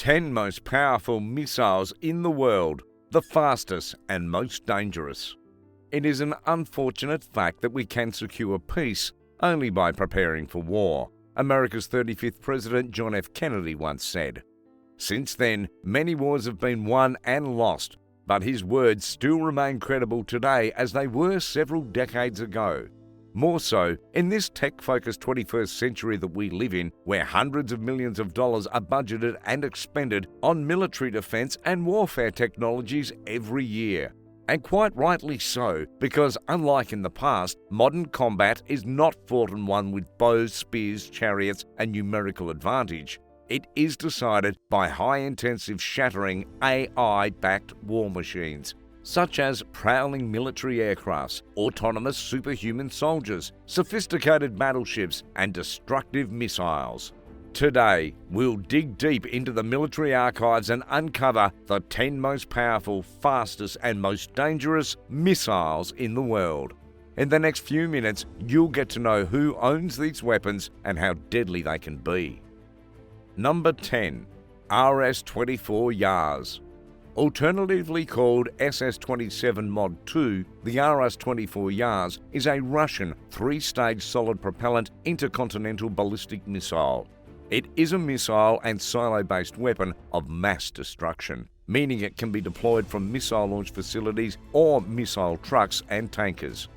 10 most powerful missiles in the world, the fastest and most dangerous. It is an unfortunate fact that we can secure peace only by preparing for war, America's 35th President John F. Kennedy once said. Since then, many wars have been won and lost, but his words still remain credible today as they were several decades ago. More so, in this tech-focused 21st century that we live in, where hundreds of millions of dollars are budgeted and expended on military defense and warfare technologies every year. And quite rightly so, because unlike in the past, modern combat is not fought and won with bows, spears, chariots, and numerical advantage. It is decided by high-intensive shattering AI-backed war machines, such as prowling military aircrafts, autonomous superhuman soldiers, sophisticated battleships, and destructive missiles. Today, we'll dig deep into the military archives and uncover the 10 most powerful, fastest, and most dangerous missiles in the world. In the next few minutes, you'll get to know who owns these weapons and how deadly they can be. Number 10. RS-24 Yars. Alternatively called SS-27 Mod 2, the RS-24 Yars is a Russian 3-stage solid propellant intercontinental ballistic missile. It is a missile and silo-based weapon of mass destruction, meaning it can be deployed from missile launch facilities or missile trucks and tankers.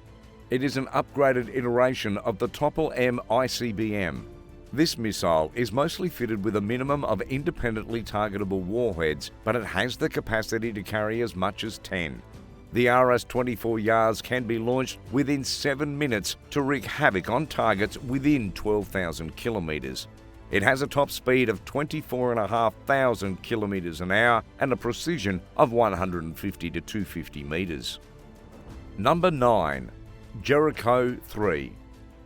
It is an upgraded iteration of the Topple-M ICBM. This missile is mostly fitted with a minimum of independently targetable warheads, but it has the capacity to carry as much as 10. The RS-24 Yars can be launched within 7 minutes to wreak havoc on targets within 12,000 kilometers. It has a top speed of 24,500 kilometers an hour and a precision of 150 to 250 meters. Number 9. Jericho 3.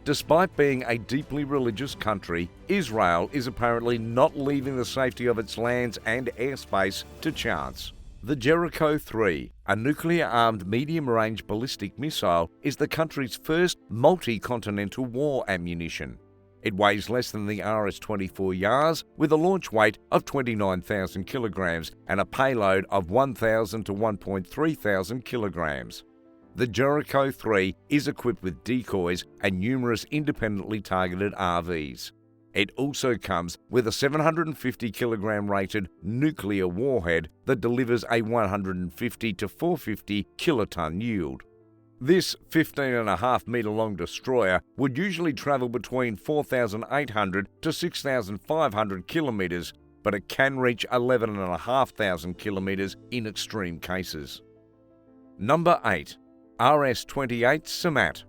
Despite being a deeply religious country, Israel is apparently not leaving the safety of its lands and airspace to chance. The Jericho 3, a nuclear-armed medium-range ballistic missile, is the country's first multi-continental war ammunition. It weighs less than the RS-24 Yars, with a launch weight of 29,000 kilograms and a payload of 1,000 to 1.3 thousand kilograms. The Jericho 3 is equipped with decoys and numerous independently targeted RVs. It also comes with a 750 kilogram rated nuclear warhead that delivers a 150 to 450 kiloton yield. This 15.5 metre long destroyer would usually travel between 4,800 to 6,500 kilometres, but it can reach 11,500 kilometres in extreme cases. Number 8. RS-28 Samat.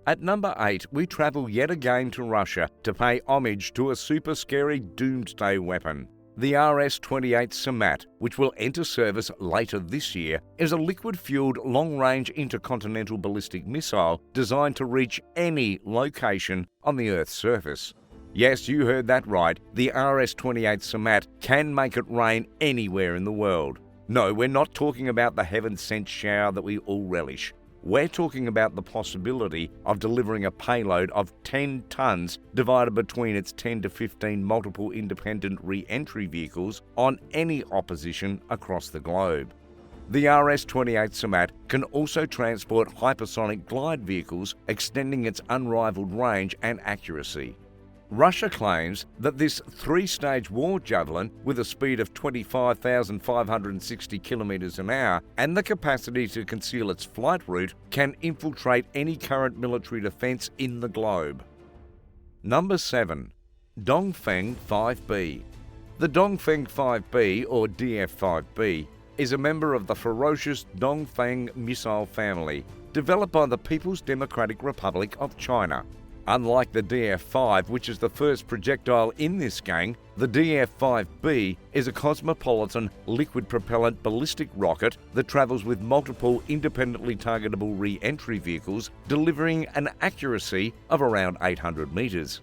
At number 8, we travel yet again to Russia to pay homage to a super scary doomsday weapon. The RS-28 Samat, which will enter service later this year, is a liquid-fueled long-range intercontinental ballistic missile designed to reach any location on the Earth's surface. Yes, you heard that right, the RS-28 Samat can make it rain anywhere in the world. No, we're not talking about the heaven-sent shower that we all relish. We're talking about the possibility of delivering a payload of 10 tons divided between its 10 to 15 multiple independent re-entry vehicles on any opposition across the globe. The RS-28 Samat can also transport hypersonic glide vehicles, extending its unrivaled range and accuracy. Russia claims that this 3-stage war javelin, with a speed of 25,560 kilometers an hour and the capacity to conceal its flight route, can infiltrate any current military defense in the globe. Number 7. Dongfeng 5B. The Dongfeng 5B, or DF-5B, is a member of the ferocious Dongfeng missile family, developed by the People's Democratic Republic of China. Unlike the DF-5, which is the first projectile in this gang, the DF-5B is a cosmopolitan liquid propellant ballistic rocket that travels with multiple independently targetable re-entry vehicles, delivering an accuracy of around 800 meters.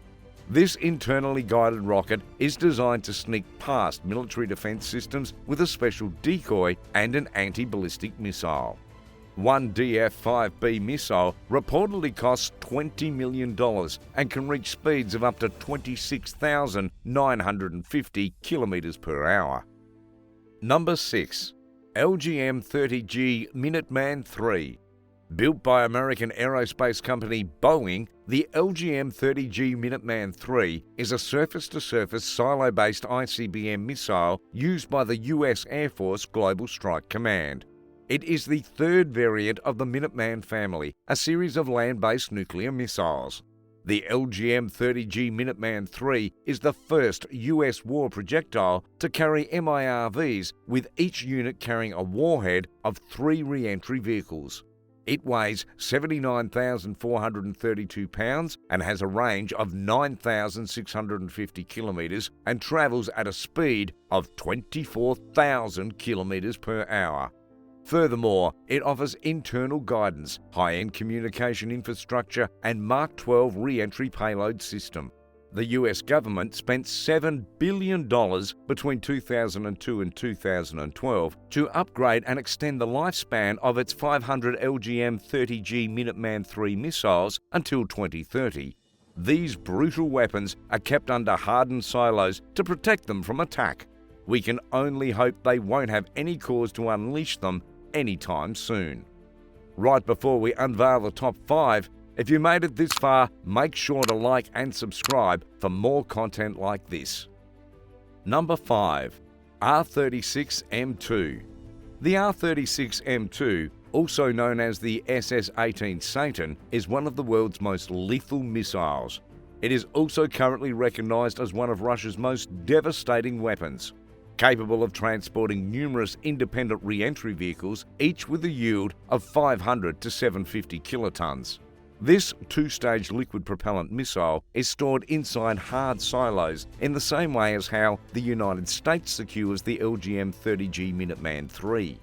This internally guided rocket is designed to sneak past military defense systems with a special decoy and an anti-ballistic missile. One DF-5B missile reportedly costs $20 million and can reach speeds of up to 26,950 kilometers per hour. Number 6. LGM-30G Minuteman III. Built by American aerospace company Boeing, the LGM-30G Minuteman III is a surface-to-surface silo-based ICBM missile used by the US Air Force Global Strike Command. It is the third variant of the Minuteman family, a series of land-based nuclear missiles. The LGM-30G Minuteman III is the first US war projectile to carry MIRVs, with each unit carrying a warhead of 3 re-entry vehicles. It weighs 79,432 pounds and has a range of 9,650 kilometres and travels at a speed of 24,000 kilometres per hour. Furthermore, it offers internal guidance, high-end communication infrastructure, and Mark 12 re-entry payload system. The US government spent $7 billion between 2002 and 2012 to upgrade and extend the lifespan of its 500 LGM-30G Minuteman III missiles until 2030. These brutal weapons are kept under hardened silos to protect them from attack. We can only hope they won't have any cause to unleash them anytime soon. Right before we unveil the top 5, if you made it this far, make sure to like and subscribe for more content like this. Number 5. R-36M2. The R-36M2, also known as the SS-18 Satan, is one of the world's most lethal missiles. It is also currently recognized as one of Russia's most devastating weapons. Capable of transporting numerous independent re-entry vehicles, each with a yield of 500 to 750 kilotons. This two-stage liquid propellant missile is stored inside hard silos in the same way as how the United States secures the LGM-30G Minuteman III.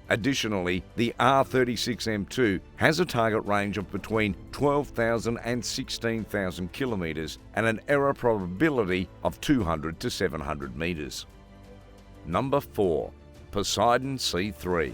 Additionally, the R-36M2 has a target range of between 12,000 and 16,000 kilometres and an error probability of 200 to 700 metres. Number 4. Poseidon C-3.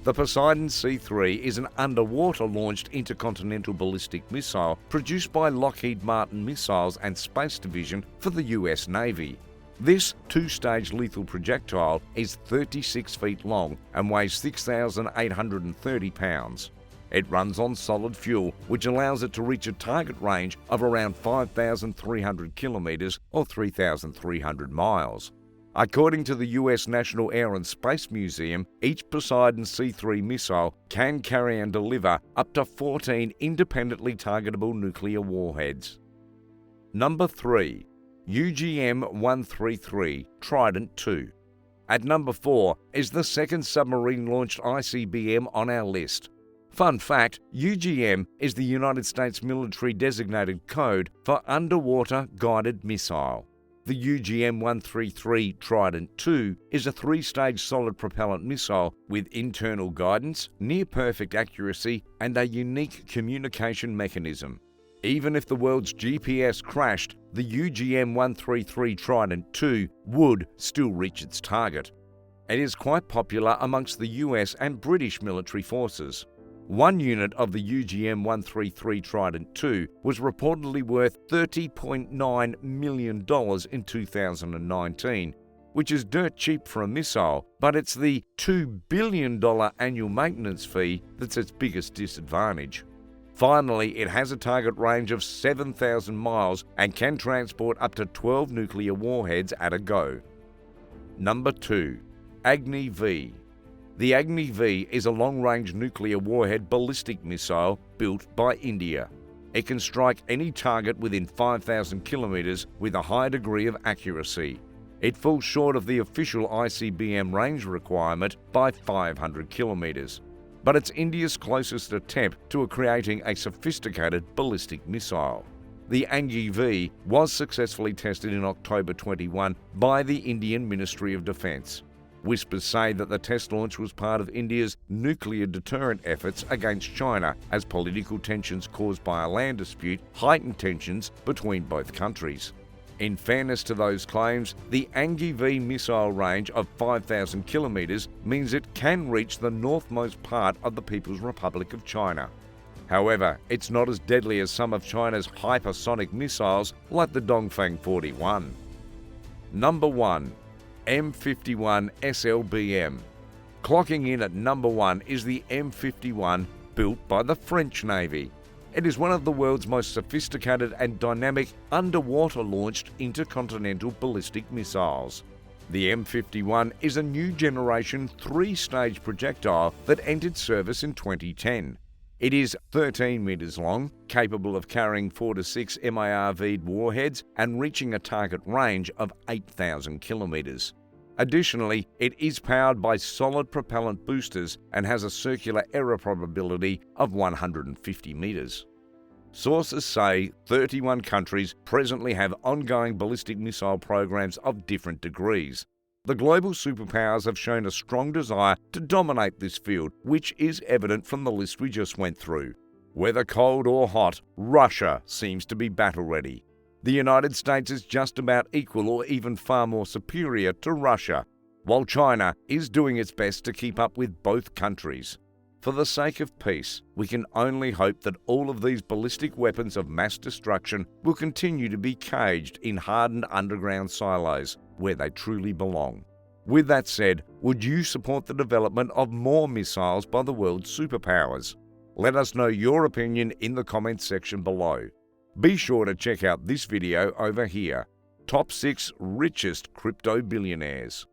The Poseidon C-3 is an underwater-launched intercontinental ballistic missile produced by Lockheed Martin Missiles and Space Division for the US Navy. This two-stage lethal projectile is 36 feet long and weighs 6,830 pounds. It runs on solid fuel, which allows it to reach a target range of around 5,300 kilometres or 3,300 miles. According to the US National Air and Space Museum, each Poseidon C-3 missile can carry and deliver up to 14 independently targetable nuclear warheads. Number 3. UGM-133 Trident II. At number 4 is the second submarine-launched ICBM on our list. Fun fact, UGM is the United States military designated code for underwater guided missile. The UGM-133 Trident II is a 3-stage solid propellant missile with internal guidance, near-perfect accuracy, and a unique communication mechanism. Even if the world's GPS crashed, the UGM-133 Trident II would still reach its target. It is quite popular amongst the US and British military forces. One unit of the UGM-133 Trident II was reportedly worth $30.9 million in 2019, which is dirt cheap for a missile, but it's the $2 billion annual maintenance fee that's its biggest disadvantage. Finally, it has a target range of 7,000 miles and can transport up to 12 nuclear warheads at a go. Number 2. Agni V. The Agni V is a long-range nuclear warhead ballistic missile built by India. It can strike any target within 5,000 kilometres with a high degree of accuracy. It falls short of the official ICBM range requirement by 500 kilometres, but it's India's closest attempt to creating a sophisticated ballistic missile. The Agni V was successfully tested in October 21 by the Indian Ministry of Defence. Whispers say that the test launch was part of India's nuclear deterrent efforts against China as political tensions caused by a land dispute heightened tensions between both countries. In fairness to those claims, the Agni V missile range of 5,000 kilometres means it can reach the northmost part of the People's Republic of China. However, it's not as deadly as some of China's hypersonic missiles like the Dongfang 41. Number 1. M51 SLBM. Clocking in at number 1 is the M51, built by the French Navy. It is one of the world's most sophisticated and dynamic underwater-launched intercontinental ballistic missiles. The M51 is a new generation 3-stage projectile that entered service in 2010. It is 13 meters long, capable of carrying 4 to 6 MIRV'd warheads and reaching a target range of 8,000 kilometers. Additionally, it is powered by solid propellant boosters and has a circular error probability of 150 meters. Sources say 31 countries presently have ongoing ballistic missile programs of different degrees. The global superpowers have shown a strong desire to dominate this field, which is evident from the list we just went through. Whether cold or hot, Russia seems to be battle-ready. The United States is just about equal or even far more superior to Russia, while China is doing its best to keep up with both countries. For the sake of peace, we can only hope that all of these ballistic weapons of mass destruction will continue to be caged in hardened underground silos where they truly belong. With that said, would you support the development of more missiles by the world's superpowers? Let us know your opinion in the comments section below. Be sure to check out this video over here, Top 6 Richest Crypto Billionaires.